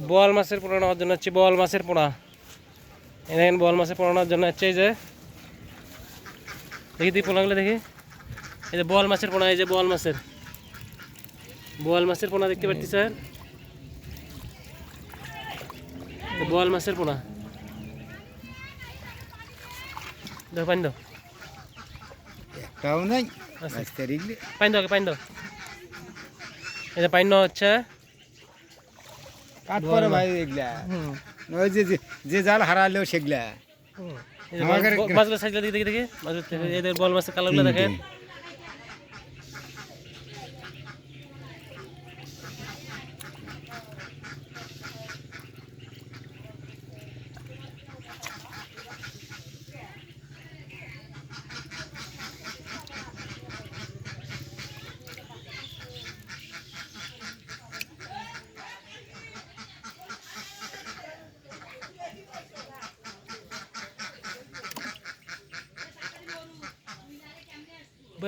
বোয়াল মাছের পোনা নেওয়ার জন্য হচ্ছে বোয়াল মাছের পোনা। এই দেখেন বোয়াল মাছের পোনা নেওয়ার জন্য হচ্ছে এই যে দেখি তুই পোনাগুলো দেখি। এই যে বোয়াল মাছের পোনা, এই যে বোয়াল মাছের পোনা দেখতে পাচ্ছি স্যার, বোয়াল মাছের পোনা। দেখো পানি দাও, একটাও নাই। পানি দাও, পানি দাও। এই যে পানি নেওয়া হচ্ছে। কাট করে ভাই এগুলা, ওই যে জাল হারালেও সেগুলা। মাছগুলো সাইজগুলো দেখি দেখি দেখি মাছগুলো, এই বোয়াল মাছের কালারগুলো দেখেন।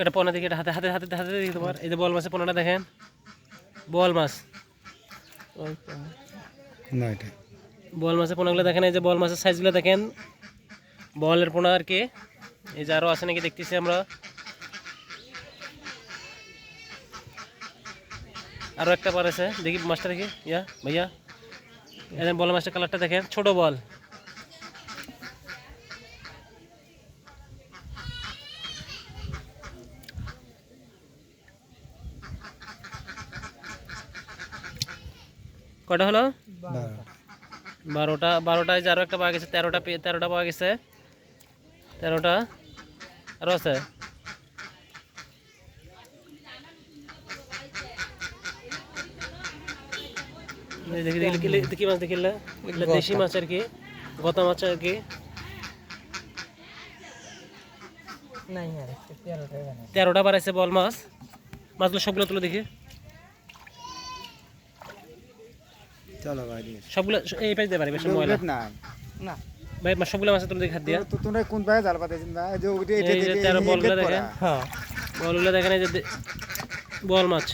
এটা পোনা দেখি, এটা হাতে হাতে হাতে হাতে দেখি তোমার। এই যে বোয়াল মাছের পোনাটা দেখেন, বোয়াল মাছ, বোয়াল মাছের পোনাগুলো দেখেন। এই যে বোয়াল মাছের সাইজগুলো দেখেন, বোয়ালের পোনা আর কি। এই যে আরও আছে নাকি দেখতেছি আমরা, আরও একটা পার আছে দেখি মাছটা দেখি। ইয়া ভাইয়া, এই বোয়াল মাছটার কালারটা দেখেন, ছোট বল। কটা হলো? 12টা। 12টায় যে আরও একটা পাওয়া গেছে, 13টা পাওয়া গেছে। 13টা আরও আছে। দেখি দেখি কি মাছ দেখিলে, দেশি মাছ আর কি, গতা মাছ আর কি। 13টা বাড়াইছে বল মাছ। মাছগুলো সবগুলো তুলে দেখি, চলো ভাই সবগুলো এই পাশ দিয়ে পারে, বেশ ময়লা না ভাই। সবগুলো মাছ তুলে দেখি হাত দিয়া। তোমরা কোন পায়ে জাল পাতাইছেন ভাই? এই যে 13 বলগুলো দেখেন, হ্যাঁ বলগুলো দেখেন, এই যে বল মাছ।